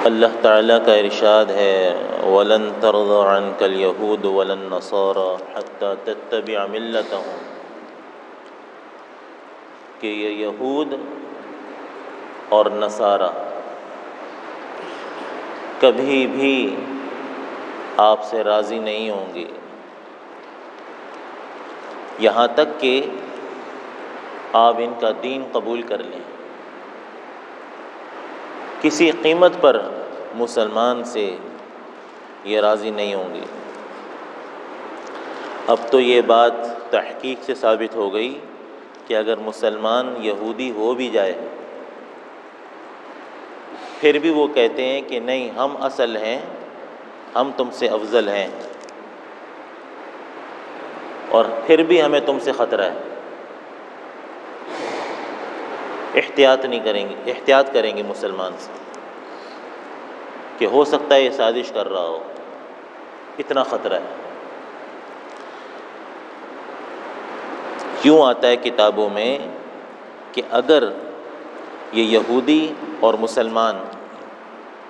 اللہ تعالیٰ کا ارشاد ہے وَلَن تَرْضَىٰ عَنْكَ الْيَهُودُ وَلَا النَّصَارَىٰ حَتَّىٰ تَتَّبِعَ مِلَّتَهُمْ کہ یہ یہود اور نصارہ کبھی بھی آپ سے راضی نہیں ہوں گے یہاں تک کہ آپ ان کا دین قبول کر لیں۔ کسی قیمت پر مسلمان سے یہ راضی نہیں ہوں گے۔ اب تو یہ بات تحقیق سے ثابت ہو گئی کہ اگر مسلمان یہودی ہو بھی جائے پھر بھی وہ کہتے ہیں کہ نہیں ہم اصل ہیں، ہم تم سے افضل ہیں، اور پھر بھی ہمیں تم سے خطرہ ہے۔ احتیاط کریں گے مسلمان سے کہ ہو سکتا ہے یہ سازش کر رہا ہو، اتنا خطرہ ہے۔ کیوں آتا ہے کتابوں میں کہ اگر یہ یہودی اور مسلمان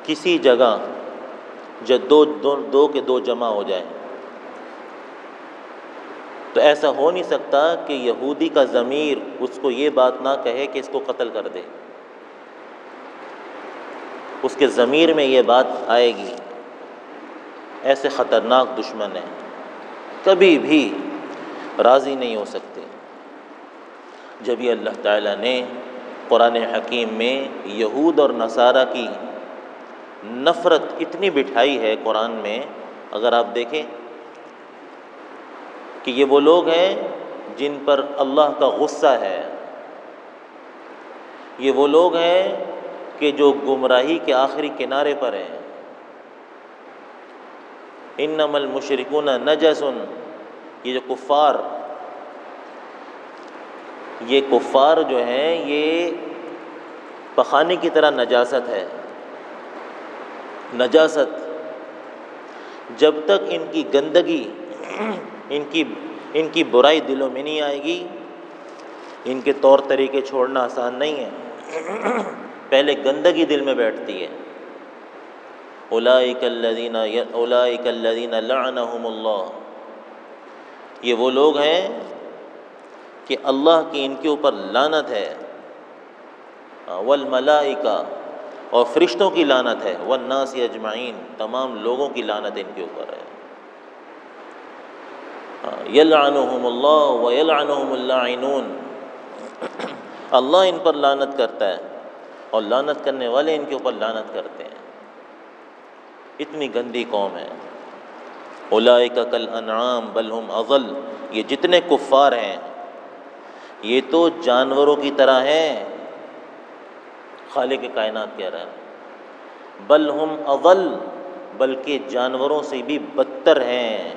کسی جگہ دو کے دو جمع ہو جائیں تو ایسا ہو نہیں سکتا کہ یہودی کا ضمیر اس کو یہ بات نہ کہے کہ اس کو قتل کر دے، اس کے ضمیر میں یہ بات آئے گی۔ ایسے خطرناک دشمن ہیں، کبھی بھی راضی نہیں ہو سکتے۔ جب یہ اللہ تعالیٰ نے قرآن حکیم میں یہود اور نصارہ کی نفرت اتنی بٹھائی ہے قرآن میں، اگر آپ دیکھیں کہ یہ وہ لوگ ہیں جن پر اللہ کا غصہ ہے، یہ وہ لوگ ہیں کہ جو گمراہی کے آخری کنارے پر ہیں۔ انما المشرکون نجس، یہ جو کفار جو ہیں یہ پخانے کی طرح نجاست ہے۔ نجاست جب تک ان کی گندگی ان کی برائی دلوں میں نہیں آئے گی، ان کے طور طریقے چھوڑنا آسان نہیں ہے۔ پہلے گندگی دل میں بیٹھتی ہے۔ اولئک الذین لعنہم اللہ، یہ وہ لوگ ہیں کہ اللہ کی ان کے اوپر لعنت ہے، والملائکہ، اور فرشتوں کی لعنت ہے، والناس اجمعین، تمام لوگوں کی لعنت ان کے اوپر ہے۔ یلعنہم اللہ ویلعنہم اللاعنون، اللہ ان پر لعنت کرتا ہے اور لعنت کرنے والے ان کے اوپر لعنت کرتے ہیں۔ اتنی گندی قوم ہے۔ اولئک کالانعام بل ہم اضل، یہ جتنے کفار ہیں یہ تو جانوروں کی طرح ہیں۔ خالق کائنات کہہ رہا ہے بل ہم اضل، بلکہ جانوروں سے بھی بدتر ہیں۔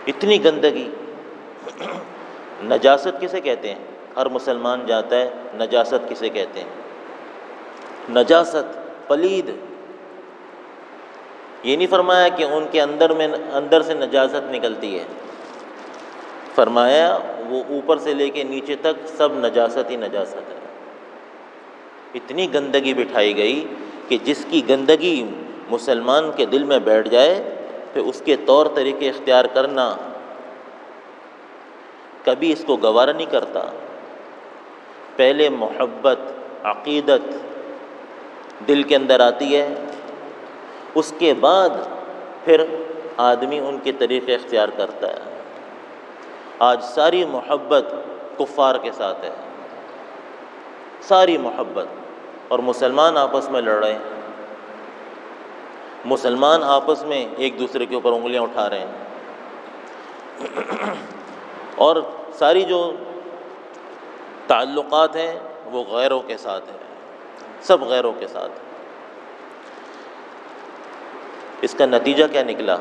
اتنی گندگی۔ نجاست کسے کہتے ہیں؟ ہر مسلمان جانتا ہے نجاست کسے کہتے ہیں۔ نجاست، پلید، یہ نہیں فرمایا کہ ان کے اندر سے نجاست نکلتی ہے، فرمایا وہ اوپر سے لے کے نیچے تک سب نجاست ہی نجاست ہے۔ اتنی گندگی بٹھائی گئی کہ جس کی گندگی مسلمان کے دل میں بیٹھ جائے پھر اس کے طور طریقے اختیار کرنا کبھی اس کو گوارا نہیں کرتا۔ پہلے محبت، عقیدت دل کے اندر آتی ہے، اس کے بعد پھر آدمی ان کے طریقے اختیار کرتا ہے۔ آج ساری محبت کفار کے ساتھ ہے، ساری محبت، اور مسلمان آپس میں لڑ رہے ہیں، مسلمان آپس میں ایک دوسرے کے اوپر انگلیاں اٹھا رہے ہیں، اور ساری جو تعلقات ہیں وہ غیروں کے ساتھ ہیں، سب غیروں کے ساتھ۔ اس کا نتیجہ کیا نکلا؟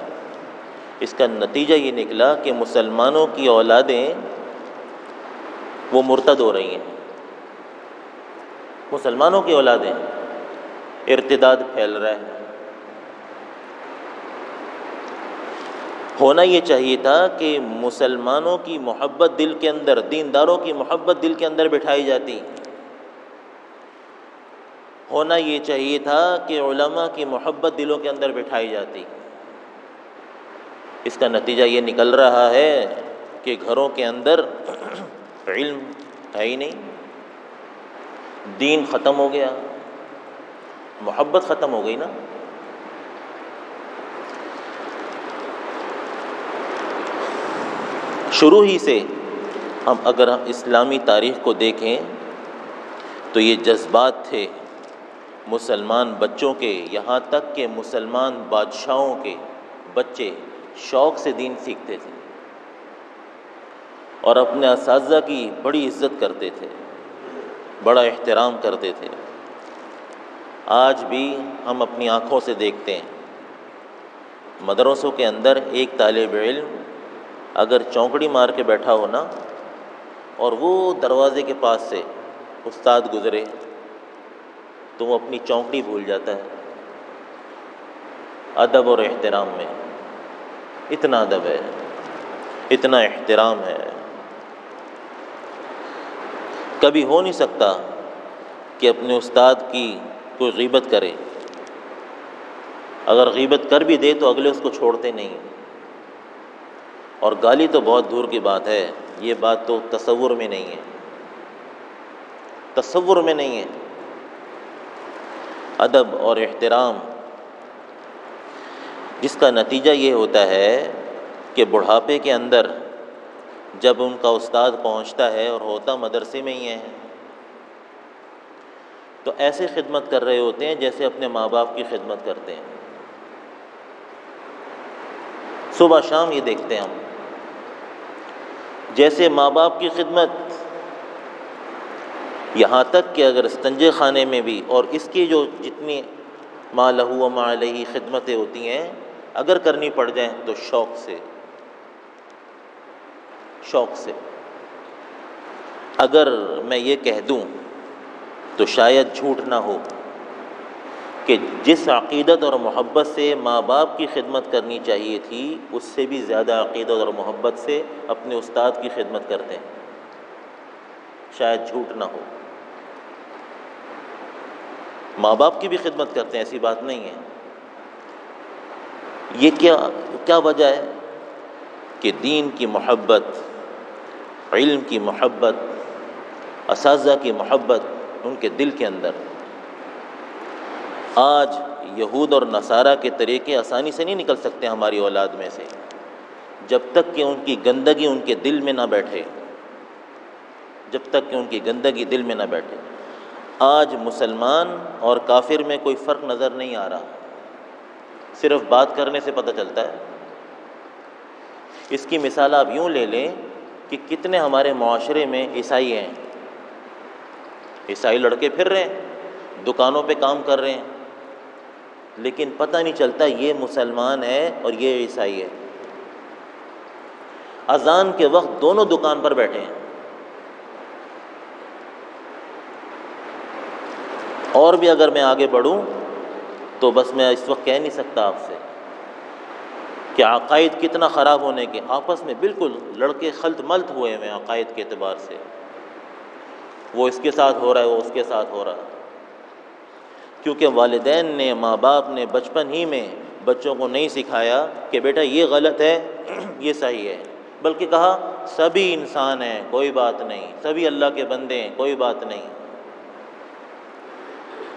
اس کا نتیجہ یہ نکلا کہ مسلمانوں کی اولادیں وہ مرتد ہو رہی ہیں۔ مسلمانوں کی اولادیں، ارتداد پھیل رہا ہے۔ ہونا یہ چاہیے تھا کہ مسلمانوں کی محبت دل کے اندر، دینداروں کی محبت دل کے اندر بٹھائی جاتی، ہونا یہ چاہیے تھا کہ علماء کی محبت دلوں کے اندر بٹھائی جاتی۔ اس کا نتیجہ یہ نکل رہا ہے کہ گھروں کے اندر علم ہے ہی نہیں، دین ختم ہو گیا، محبت ختم ہو گئی نا۔ شروع ہی سے اگر ہم اسلامی تاریخ کو دیکھیں تو یہ جذبات تھے مسلمان بچوں کے، یہاں تک کہ مسلمان بادشاہوں کے بچے شوق سے دین سیکھتے تھے اور اپنے اساتذہ کی بڑی عزت کرتے تھے، بڑا احترام کرتے تھے۔ آج بھی ہم اپنی آنکھوں سے دیکھتے ہیں مدرسوں کے اندر ایک طالب علم اگر چونکڑی مار کے بیٹھا ہو نا اور وہ دروازے کے پاس سے استاد گزرے تو وہ اپنی چونکڑی بھول جاتا ہے۔ ادب اور احترام میں اتنا ادب ہے، اتنا احترام ہے، کبھی ہو نہیں سکتا کہ اپنے استاد کی کوئی غیبت کرے، اگر غیبت کر بھی دے تو اگلے اس کو چھوڑتے نہیں، اور گالی تو بہت دور کی بات ہے، یہ بات تو تصور میں نہیں ہے، تصور میں نہیں ہے۔ ادب اور احترام جس کا نتیجہ یہ ہوتا ہے کہ بڑھاپے کے اندر جب ان کا استاد پہنچتا ہے اور ہوتا مدرسے میں ہی ہے تو ایسے خدمت کر رہے ہوتے ہیں جیسے اپنے ماں باپ کی خدمت کرتے ہیں۔ صبح شام یہ دیکھتے ہیں ہم، جیسے ماں باپ کی خدمت، یہاں تک کہ اگر استنجے خانے میں بھی، اور اس کی جو جتنی ما لہو و ما علیہ خدمتیں ہوتی ہیں اگر کرنی پڑ جائیں تو شوق سے، شوق سے۔ اگر میں یہ کہہ دوں تو شاید جھوٹ نہ ہو کہ جس عقیدت اور محبت سے ماں باپ کی خدمت کرنی چاہیے تھی اس سے بھی زیادہ عقیدت اور محبت سے اپنے استاد کی خدمت کرتے ہیں، شاید جھوٹ نہ ہو۔ ماں باپ کی بھی خدمت کرتے ہیں، ایسی بات نہیں ہے۔ یہ کیا وجہ ہے کہ دین کی محبت، علم کی محبت، اساتذہ کی محبت ان کے دل کے اندر۔ آج یہود اور نصارہ کے طریقے آسانی سے نہیں نکل سکتے ہماری اولاد میں سے جب تک کہ ان کی گندگی ان کے دل میں نہ بیٹھے، جب تک کہ ان کی گندگی دل میں نہ بیٹھے۔ آج مسلمان اور کافر میں کوئی فرق نظر نہیں آ رہا، صرف بات کرنے سے پتہ چلتا ہے۔ اس کی مثال آپ یوں لے لیں کہ کتنے ہمارے معاشرے میں عیسائی ہیں، عیسائی لڑکے پھر رہے ہیں، دکانوں پہ کام کر رہے ہیں، لیکن پتہ نہیں چلتا یہ مسلمان ہے اور یہ عیسائی ہے۔ اذان کے وقت دونوں دکان پر بیٹھے ہیں، اور بھی اگر میں آگے بڑھوں تو بس میں اس وقت کہہ نہیں سکتا آپ سے کہ عقائد کتنا خراب ہونے کے، آپس میں بالکل لڑکے خلط ملط ہوئے ہیں عقائد کے اعتبار سے، وہ اس کے ساتھ ہو رہا ہے، وہ اس کے ساتھ ہو رہا ہے، کیونکہ والدین نے، ماں باپ نے بچپن ہی میں بچوں کو نہیں سکھایا کہ بیٹا یہ غلط ہے یہ صحیح ہے، بلکہ کہا سبھی انسان ہیں کوئی بات نہیں، سبھی اللہ کے بندے ہیں کوئی بات نہیں۔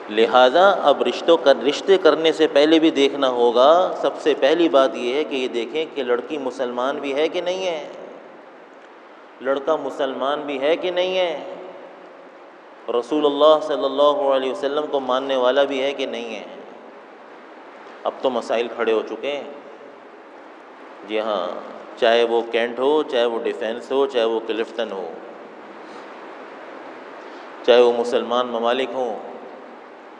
لہٰذا اب رشتے کرنے سے پہلے بھی دیکھنا ہوگا، سب سے پہلی بات یہ ہے کہ یہ دیکھیں کہ لڑکی مسلمان بھی ہے کہ نہیں ہے، لڑکا مسلمان بھی ہے کہ نہیں ہے، رسول اللہ صلی اللہ علیہ وسلم کو ماننے والا بھی ہے کہ نہیں ہے۔ اب تو مسائل کھڑے ہو چکے ہیں، جی ہاں، چاہے وہ کینٹ ہو، چاہے وہ ڈیفینس ہو، چاہے وہ کلفٹن ہو، چاہے وہ مسلمان ممالک ہوں،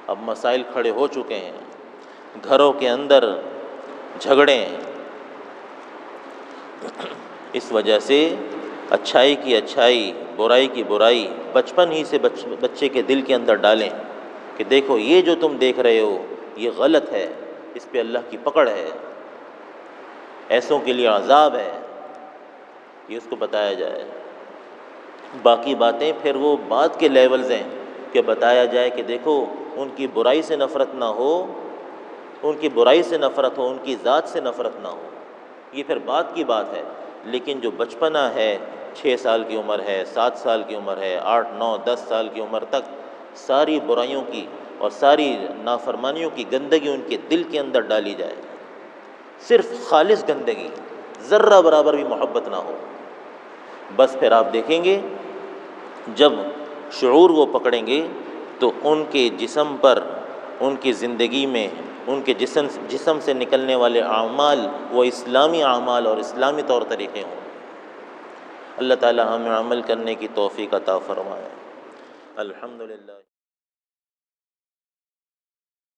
اب مسائل کھڑے ہو چکے ہیں، گھروں کے اندر جھگڑے ہیں۔ اس وجہ سے اچھائی کی اچھائی، برائی کی برائی بچپن ہی سے بچے کے دل کے اندر ڈالیں کہ دیکھو یہ جو تم دیکھ رہے ہو یہ غلط ہے، اس پہ اللہ کی پکڑ ہے، ایسوں کے لیے عذاب ہے، یہ اس کو بتایا جائے۔ باقی باتیں پھر وہ بات کے لیولز ہیں کہ بتایا جائے کہ دیکھو ان کی برائی سے نفرت نہ ہو، ان کی برائی سے نفرت ہو، ان کی ذات سے نفرت نہ ہو، یہ پھر بات کی بات ہے۔ لیکن جو بچپنا ہے، 6 سال کی عمر ہے، 7 سال کی عمر ہے، 8 9 10 سال کی عمر تک ساری برائیوں کی اور ساری نافرمانیوں کی گندگی ان کے دل کے اندر ڈالی جائے، صرف خالص گندگی، ذرہ برابر بھی محبت نہ ہو، بس پھر آپ دیکھیں گے جب شعور وہ پکڑیں گے تو ان کے جسم پر، ان کی زندگی میں، ان کے جسم سے نکلنے والے اعمال وہ اسلامی اعمال اور اسلامی طور طریقے ہوں۔ اللہ تعالی ہمیں عمل کرنے کی توفیق عطا فرمائے۔ الحمدللہ۔